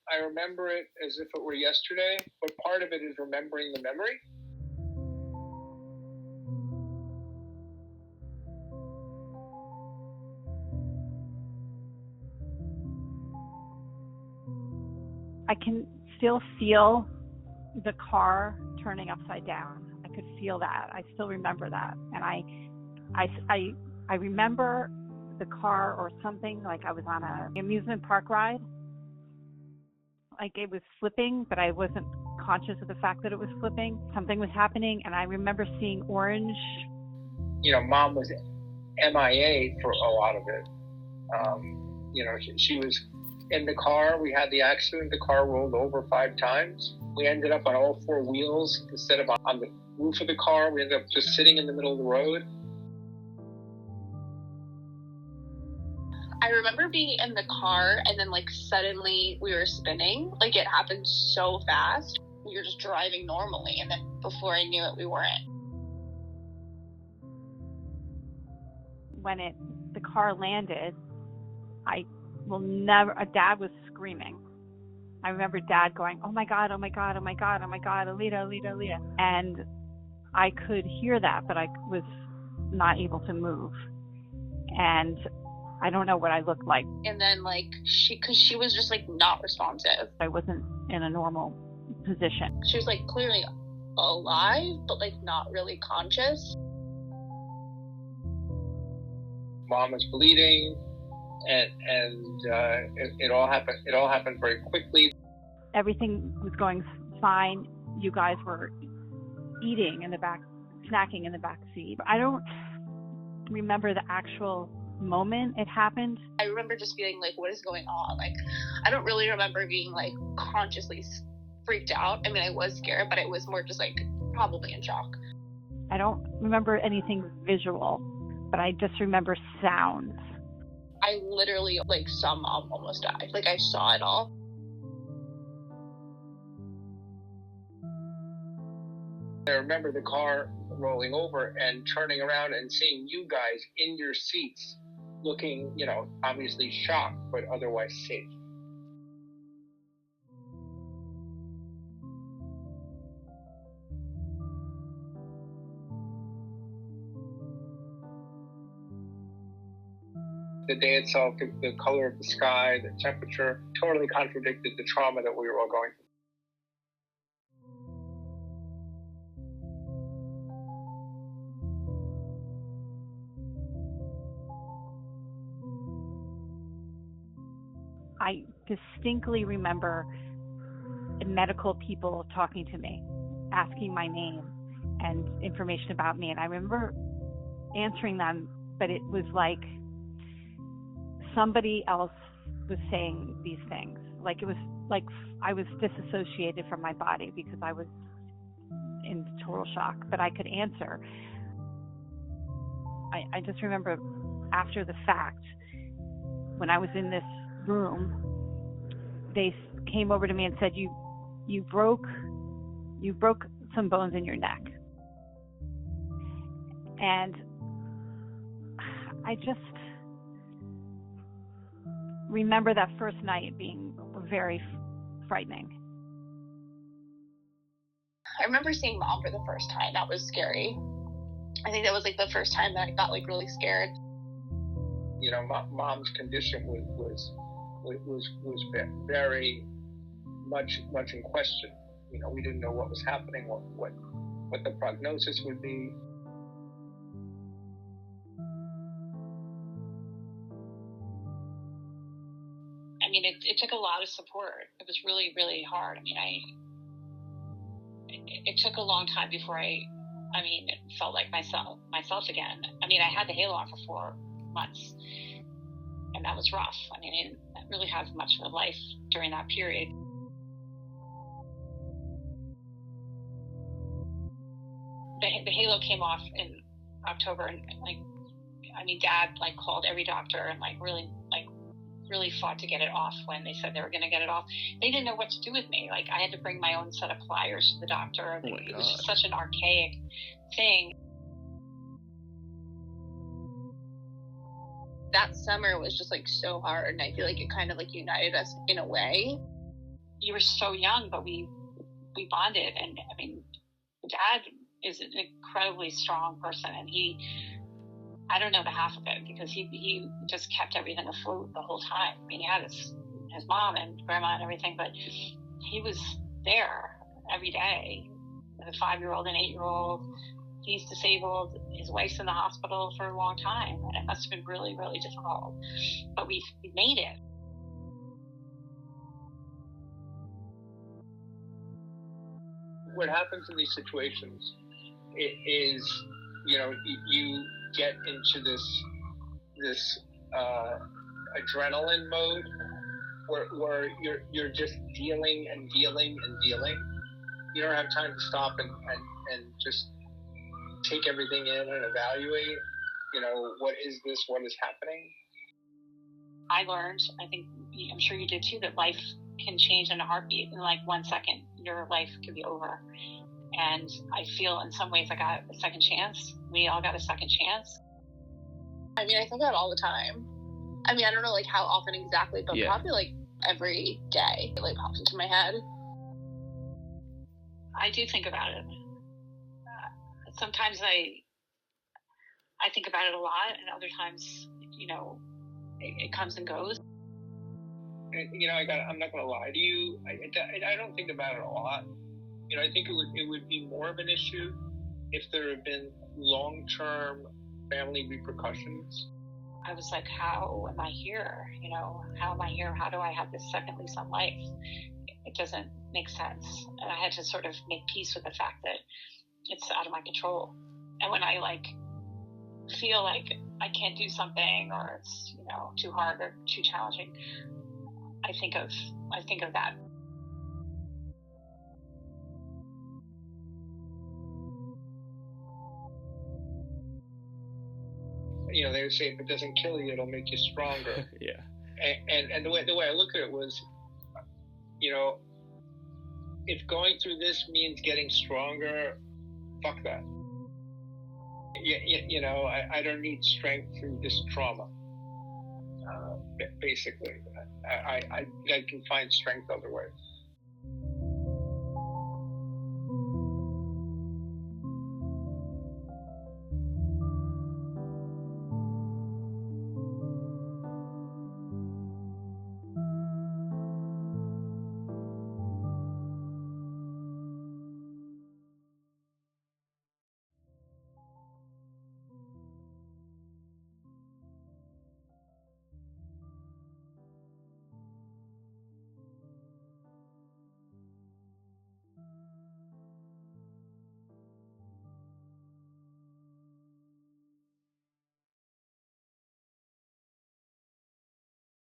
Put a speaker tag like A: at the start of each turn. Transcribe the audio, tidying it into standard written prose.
A: I remember it as if it were yesterday, but part of it is remembering the memory.
B: I can still feel the car turning upside down. I could feel that. I still remember that. And I remember the car or something, like I was on an amusement park ride. Like it was flipping, but I wasn't conscious of the fact that it was flipping. Something was happening, and I remember seeing orange.
A: Mom was MIA for a lot of it. She was in the car. We had the accident. The car rolled over 5 times. We ended up on all 4 wheels instead of on the roof of the car. We ended up just sitting in the middle of the road.
C: I remember being in the car and then suddenly we were spinning. It happened so fast. We were just driving normally, and then before I knew it, we weren't.
B: When the car landed, Dad was screaming. I remember Dad going, "Oh my God, oh my God, oh my God, oh my God, Alita, Alita, Alita." And I could hear that, but I was not able to move. And I don't know what I looked like.
C: And then because she was just not responsive.
B: I wasn't in a normal position.
C: She was clearly alive, but not really conscious.
A: Mom was bleeding, and it all happened. It all happened very quickly.
B: Everything was going fine. You guys were eating in the back, snacking in the back seat. I don't remember the actual moment it happened.
C: I remember just feeling what is going on? I don't really remember being consciously freaked out. I mean, I was scared, but I was more just probably in shock.
B: I don't remember anything visual, but I just remember sounds.
C: I literally saw Mom almost die. I saw it all.
A: I remember the car rolling over and turning around and seeing you guys in your seats, looking, obviously shocked, but otherwise safe. The day itself, the color of the sky, the temperature, totally contradicted the trauma that we were all going through.
B: I distinctly remember medical people talking to me, asking my name and information about me. And I remember answering them, but it was like somebody else was saying these things. It was like I was disassociated from my body because I was in total shock, but I could answer. I just remember after the fact, when I was in this room, they came over to me and said, you broke some bones in your neck. And I just remember that first night being very frightening.
C: I remember seeing Mom for the first time. That was scary. I think that was the first time that I got really scared.
A: Mom's condition was very much in question. We didn't know what was happening, what the prognosis would be.
C: I mean, it took a lot of support. It was really, really hard. I mean, it took a long time before I felt like myself again. I mean, I had the halo on for 4 months, and that was rough. I mean, I didn't really have much of a life during that period. The halo came off in October, and Dad called every doctor and really fought to get it off when they said they were going to get it off. They didn't know what to do with me. I had to bring my own set of pliers to the doctor. It was just such an archaic thing. That summer was just so hard, and I feel it kind of united us in a way. you were so young, but we bonded. And I mean, Dad is an incredibly strong person, and I don't know the half of it, because he just kept everything afloat the whole time. I mean, he had his mom and grandma and everything, but he was there every day with a 5-year-old and 8-year-old. He's disabled. His wife's in the hospital for a long time, and it must have been really, really difficult. But we made it.
A: What happens in these situations is, you get into this adrenaline mode where you're just dealing and dealing and dealing. You don't have time to stop and just take everything in and evaluate, what is this, what is happening.
C: I learned, I'm sure you did too, that life can change in a heartbeat. In like 1 second, your life could be over. And I feel in some ways I got a second chance. We all got a second chance.
D: I mean, I think about it all the time. I mean, I don't know like how often exactly, but probably like every day it like pops into my head.
C: I do think about it. Sometimes I think about it a lot, and other times, it comes and goes.
A: I'm not going to lie to you. I don't think about it a lot. I think it would be more of an issue if there had been long-term family repercussions.
C: I was like, how am I here? How am I here? How do I have this second lease on life? It doesn't make sense. And I had to sort of make peace with the fact that it's out of my control. And when I feel like I can't do something, or it's, too hard or too challenging, I think of that.
A: They would say, if it doesn't kill you, it'll make you stronger.
E: Yeah.
A: And the way I look at it was, if going through this means getting stronger, fuck that. I don't need strength through this trauma. Basically, I can find strength other ways.